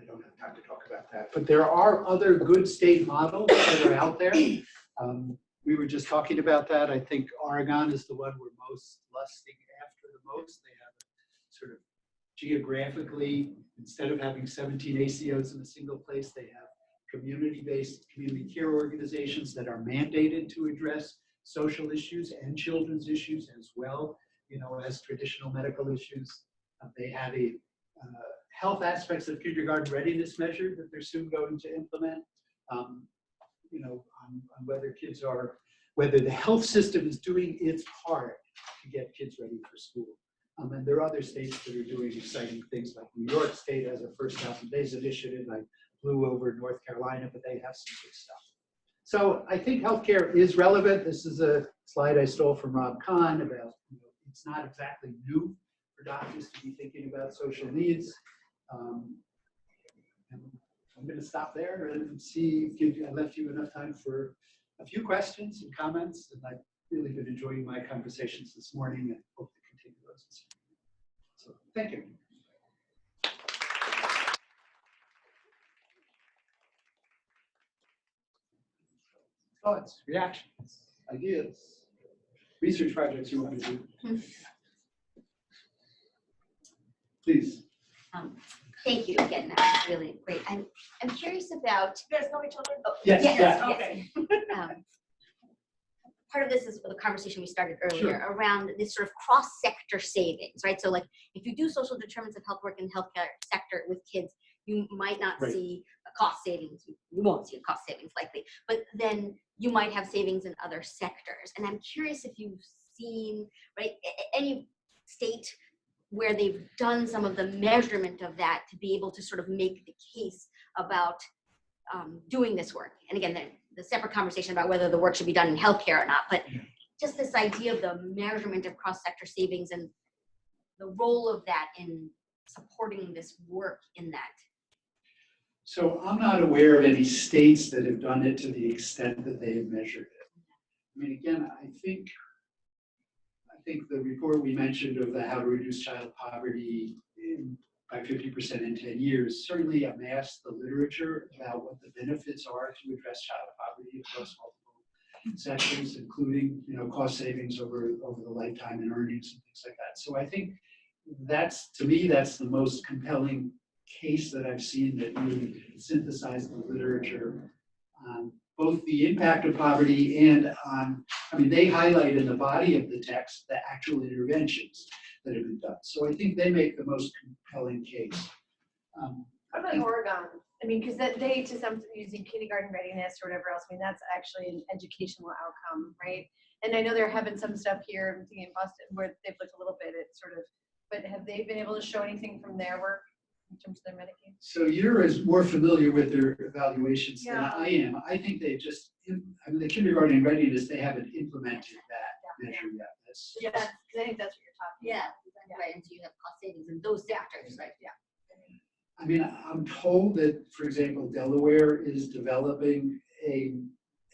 don't have time to talk about that, but there are other good state models that are out there. We were just talking about that. I think Oregon is the one we're most lusting after the most. They have a sort of geographically, instead of having 17 ACOs in a single place, they have community-based community care organizations that are mandated to address social issues and children's issues as well, as traditional medical issues. They have a health aspects of kindergarten readiness measure that they're soon going to implement, on whether the health system is doing its part to get kids ready for school. And there are other states that are doing exciting things, like New York State has a First 1,000 Days initiative. I flew over North Carolina, but they have some good stuff. So I think healthcare is relevant. This is a slide I stole from Rob Kahn about, it's not exactly new for doctors to be thinking about social needs. And I'm going to stop there and see if I left you enough time for a few questions and comments. And I've really been enjoying my conversations this morning and hope to continue those this evening. So thank you. Thoughts, reactions, ideas, research projects you want to do? Please. Thank you again. That was really great. I'm curious about. You guys know each other? Oh, Yes, yes, yeah. Okay. Part of this is the conversation we started earlier Sure. around this sort of cross-sector savings, right? So, like, if you do social determinants of health work in the healthcare sector with kids, you might not Right. see a cost savings. You won't see a cost savings likely, but then you might have savings in other sectors. And I'm curious if you've seen, right, any state where they've done some of the measurement of that to be able to sort of make the case about doing this work. And again, the separate conversation about whether the work should be done in healthcare or not, but just this idea of the measurement of cross-sector savings and the role of that in supporting this work in that. So I'm not aware of any states that have done it to the extent that they have measured it. I mean, again, I think the report we mentioned of the How to Reduce Child Poverty by 50% in 10 years certainly amassed the literature about what the benefits are to address child poverty across multiple sectors, including cost savings over the lifetime and earnings and things like that. So I think to me that's the most compelling case that I've seen that really synthesized the literature on both the impact of poverty and on, they highlight in the body of the text the actual interventions that have been done. So I think they make the most compelling case. What about Oregon? Because they, to some, using kindergarten readiness or whatever else, that's actually an educational outcome, right? And I know there have been some stuff here, I'm thinking in Boston, where they've looked a little bit at but have they been able to show anything from their work in terms of their Medicaid? So you're more familiar with their evaluations than Yeah. I am. I think they just, the kindergarten readiness, they haven't implemented that measure yet. Yeah, because I think that's what you're talking about. Yeah, right. And so you have cost savings in those sectors, right? Yeah. I'm told that, for example, Delaware is developing a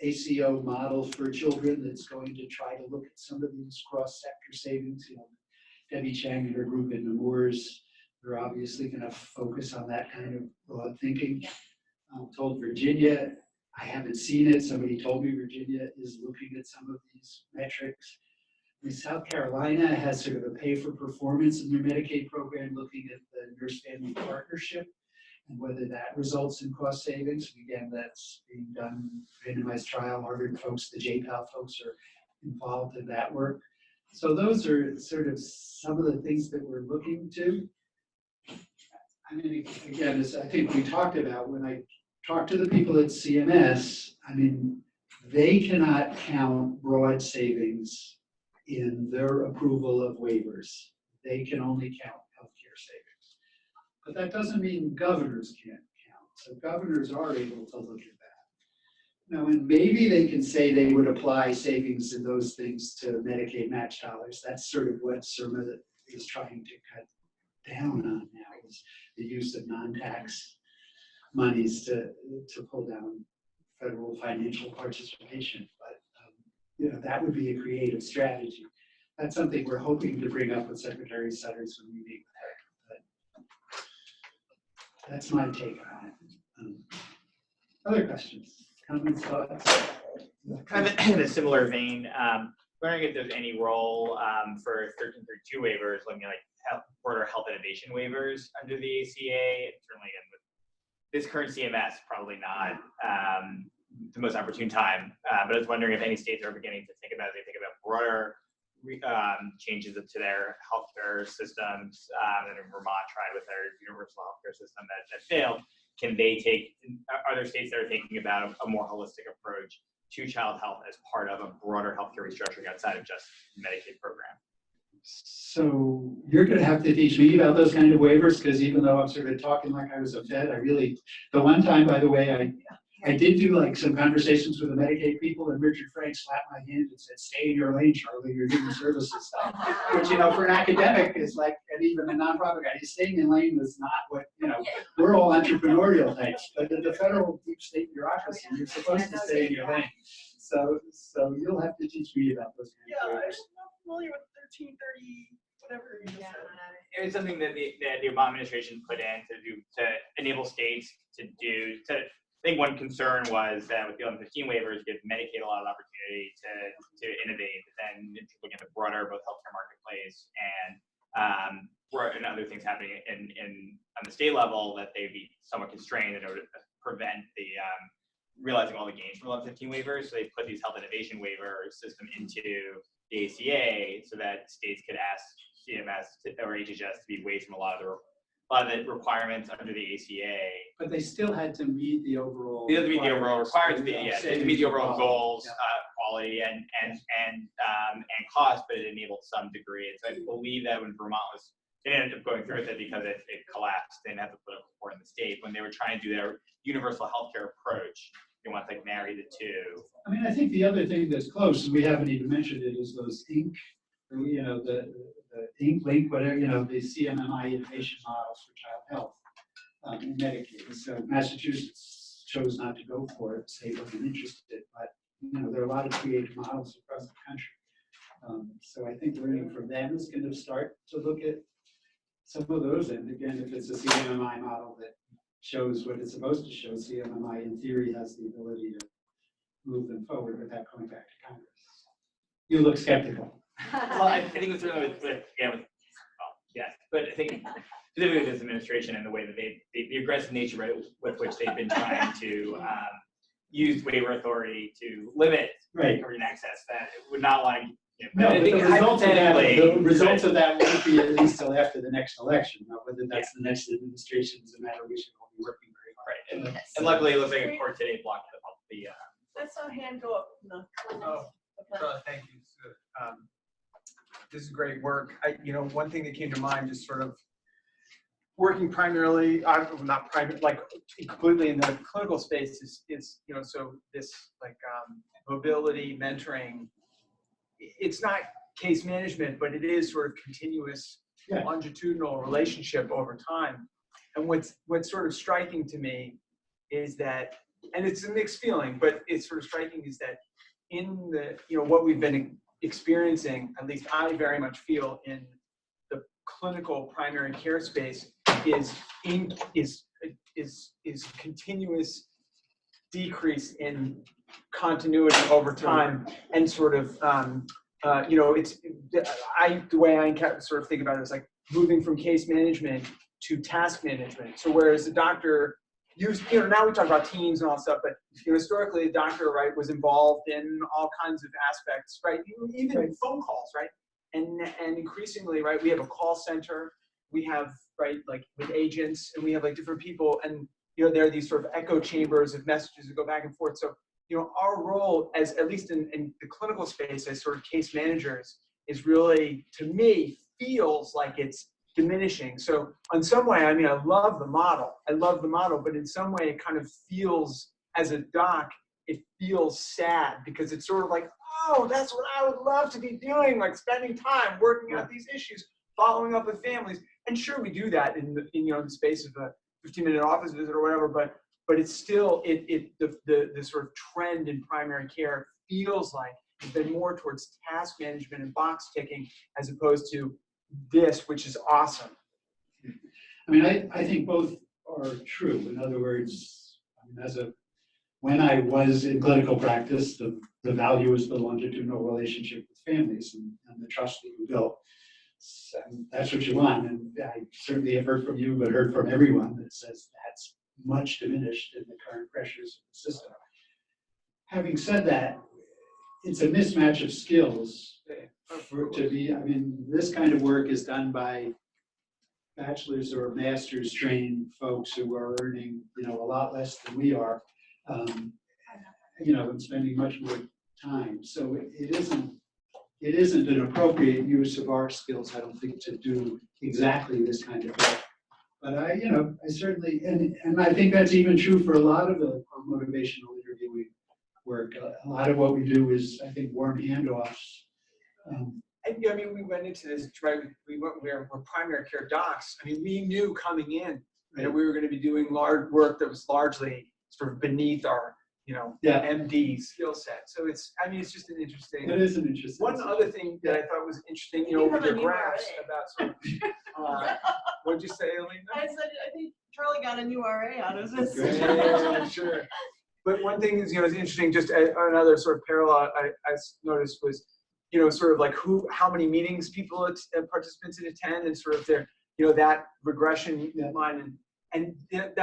ACO model for children that's going to try to look at some of these cross-sector savings. Debbie Chang and her group in Nemours, they're obviously going to focus on that kind of broad thinking. I'm told Virginia I haven't seen it. Somebody told me Virginia is looking at some of these metrics. I mean, South Carolina has sort of a pay for performance in their Medicaid program, looking at the nurse-family partnership and whether that results in cost savings. Again, that's being done, randomized trial, Harvard folks, the JPAL folks are involved in that work. So those are sort of some of the things that we're looking to. I mean, again, as I think we talked about, when I talked to the people at CMS, I mean, they cannot count broad savings in their approval of waivers. They can only count healthcare savings. But that doesn't mean governors can't count. So governors are able to look at that. Now, and maybe they can say they would apply savings in those things to Medicaid match dollars. That's sort of what CIRMA is trying to cut down on now, is the use of non-tax monies to pull down federal financial participation. But you know, that would be a creative strategy. That's something we're hoping to bring up with Secretary Sutters when we meet with her. But that's my take on it. Other questions, comments, thoughts? Kind of in a similar vein, wondering if there's any role for 1332 waivers, looking at like broader health innovation waivers under the ACA. Certainly, again, with this current CMS, probably not the most opportune time. But I was wondering if any states are beginning to think about, as they think about broader changes to their healthcare systems. And Vermont tried with their universal healthcare system that failed. Can they take? Are there states that are thinking about a more holistic approach to child health as part of a broader healthcare restructuring outside of just Medicaid program? So you're going to have to teach me about those kind of waivers, because even though I'm sort of talking like I was a Fed, the one time, by the way, I did do like some conversations with the Medicaid people, and Richard Frank slapped my hand and said, "Stay in your lane, Charlie, you're human services stuff." Which, you know, for an academic is like, and even a nonprofit guy, staying in lane is not what, you know, we're all entrepreneurial types, but in the federal deep state bureaucracy, you're supposed to stay in your lane. So you'll have to teach me about those kind of Yeah, I'm waivers. not familiar with 1330, whatever you just said. It was something that the Obama administration put in to enable states to do. I think one concern was that with the 1115 waivers, give Medicaid a lot of opportunity to innovate, but then looking at the broader both healthcare marketplace and other things happening on the state level, that they'd be somewhat constrained in order to prevent the realizing all the gains from 1115 waivers. So they put these health innovation waiver system into the ACA so that states could ask CMS or HHS to be waived from a lot of the requirements under the ACA. But they still had to meet the overall. They have to meet the overall requirements. They had to meet the overall goals, Yeah. quality, and cost, but it enabled some degree. And so I believe that when Vermont they ended up going through with it because it collapsed. They didn't have the political support in the state. When they were trying to do their universal healthcare approach, they want to marry the two. I mean, I think the other thing that's close, and we haven't even mentioned it, is those Inc. You know, the Inc. Link, whatever, you know, the CMMI innovation models for child health in Medicaid. So Massachusetts chose not to go for it, say it wasn't interested, but you know, there are a lot of creative models across the country. So I think learning from them is going to start to look at some of those. And again, if it's a CMMI model that shows what it's supposed to show, CMMI in theory has the ability to move them forward without going back to Congress. You look skeptical. Well, I think it's certainly yes, but I think specifically this administration and the way that the aggressive nature with which they've been trying to use waiver authority to limit coverage access, that it would not like. You know, No, I but think the results of that won't be at least till after the next election. Now, whether that's the next administration is a matter we should all be working very hard. Right, and luckily it looks like a court today blocked the I saw a hand go up in the. Thank you. This is great work. One thing that came to mind, just sort of working primarily, not private, like completely in the clinical space is so this like mobility, mentoring, it's not case management, but it is sort of continuous longitudinal relationship over time. And what's sort of striking to me is that, and it's a mixed feeling, but it's sort of striking is that in the, what we've been experiencing, at least I very much feel in the clinical primary care space, is continuous decrease in continuity over time and sort of, it's, the way I sort of think about it is like moving from case management to task management. So whereas the doctor now we talk about teams and all that stuff, but historically the doctor, right, was involved in all kinds of aspects, right? Even phone calls, right? And increasingly, right, we have a call center, we have, right, like with agents, and we have like different people, and there are these sort of echo chambers of messages that go back and forth. So, our role as, at least in the clinical space as sort of case managers, is really, to me, feels like it's diminishing. So in some way, I love the model, but in some way it kind of feels, as a doc, it feels sad, because it's sort of like, oh, that's what I would love to be doing, like spending time working out these issues, following up with families. And sure, we do that in the space of a 15-minute office visit or whatever, but it's still, the sort of trend in primary care feels like it's been more towards task management and box ticking, as opposed to this, which is awesome. I think both are true. In other words, when I was in clinical practice, the value is the longitudinal relationship with families and the trust that you build. And that's what you want. And I certainly have heard from you, but heard from everyone that says that's much diminished in the current pressures of the system. Having said that, it's a mismatch of skills for it to be, this kind of work is done by bachelor's or master's trained folks who are earning, a lot less than we are, and spending much more time. So it isn't an appropriate use of our skills, I don't think, to do exactly this kind of work. But I certainly, and I think that's even true for a lot of the motivational interviewing work. A lot of what we do is, I think, warm handoffs. We went into this, right? We're primary care docs. We knew coming in that we were going to be doing large work that was largely sort of beneath our, MD skill set. So it's just an interesting. It is an interesting. One other thing that I thought was interesting, with the graphs about sort of, what'd you say, Elena? I said, I think Charlie got a new RA out of this. Yeah, sure. But one thing is, is interesting, just another sort of parallel I noticed was, sort of like how many meetings participants attend, and sort of their, that regression line. And that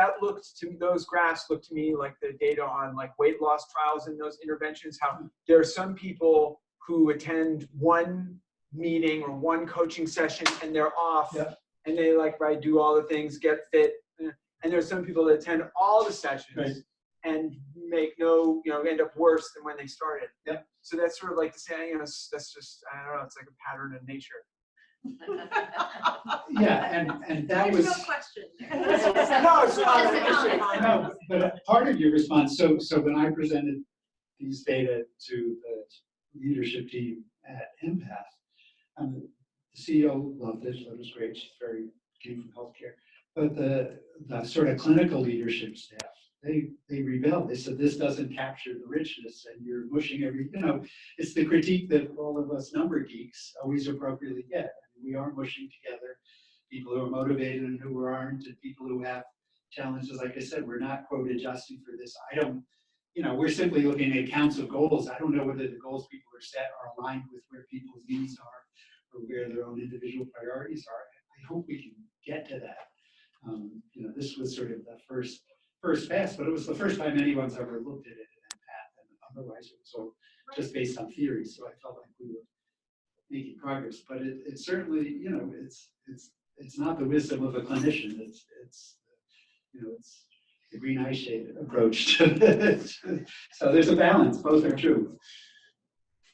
those graphs looked to me like the data on like weight loss trials and those interventions, how there are some people who attend one meeting or one coaching session and they're off, and they do all the things, get fit. And there's some people that attend all the sessions and make end up worse than when they started. Yep. So that's sort of like to say, that's just, I don't know, it's like a pattern in nature. And that was. No question. No, it's not. No, but part of your response, so when I presented these data to the leadership team at Empath, the CEO loved it, so it was great, she's came from healthcare. But the sort of clinical leadership staff, they rebelled. They said, this doesn't capture the richness, and you're mushing it's the critique that all of us number geeks always appropriately get. We are mushing together people who are motivated and who aren't, and people who have challenges. Like I said, we're not quote adjusting for this. We're simply looking at counts of goals. I don't know whether the goals people are set are aligned with where people's needs are or where their own individual priorities are. I hope we can get to that. This was sort of the first pass, but it was the first time anyone's ever looked at it in Empath, and otherwise it was all just based on theory. So I felt like we were making progress, but it certainly, it's not the wisdom of a clinician. It's the green eye shade approach to it. So there's a balance. Both are true.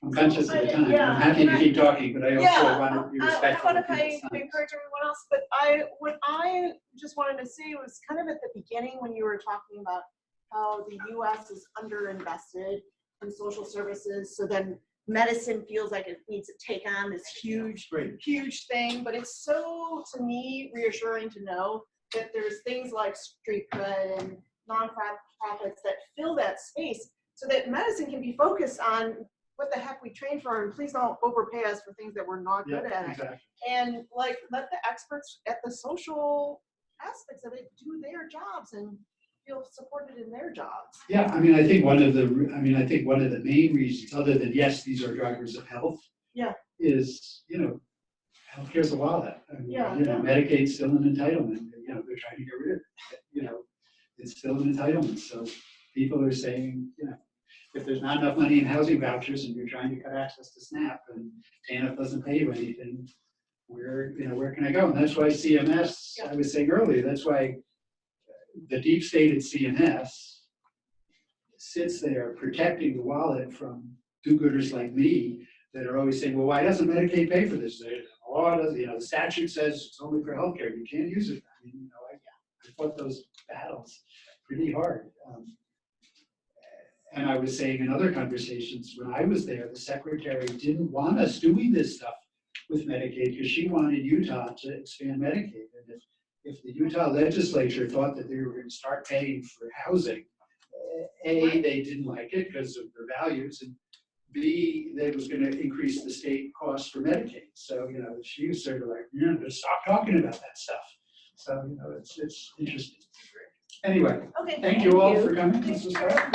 I'm conscious of the time. I'm happy to keep talking, but I also want to be respectful I of want to people's time. encourage everyone else, but what I just wanted to say was kind of at the beginning when you were talking about how the U.S. is underinvested in social services, so then medicine feels like it needs to take on this huge thing, but it's so, to me, reassuring to know that there's things like street cred and nonprofits that fill that space so that medicine can be focused on what the heck we train for, and please don't overpay us for things that we're not good at. Exactly. And let the experts at the social aspects of it do their jobs. And feel supported in their jobs. Yeah, I mean, I think one of the main reasons, other than, yes, these are drivers of health. Yeah. Is, healthcare's a wallet. I mean, Yeah. Medicaid's still an entitlement, they're trying to get rid of it. It's still an entitlement, so people are saying, if there's not enough money in housing vouchers and you're trying to cut access to SNAP and TANF doesn't pay you anything, where can I go? And that's why CMS, I was saying earlier, that's why the deep state at CMS sits there protecting the wallet from do-gooders like me that are always saying, well, why doesn't Medicaid pay for this? The law does, the statute says it's only for healthcare, you can't use it. I mean, I fought those battles pretty hard. And I was saying in other conversations, when I was there, the secretary didn't want us doing this stuff with Medicaid because she wanted Utah to expand Medicaid. And if the Utah legislature thought that they were going to start paying for housing, A, they didn't like it because of their values, and B, that it was going to increase the state cost for Medicaid. So, she was sort of like, just stop talking about that stuff. So, it's interesting. Anyway, Okay. thank you all for coming. This was fun.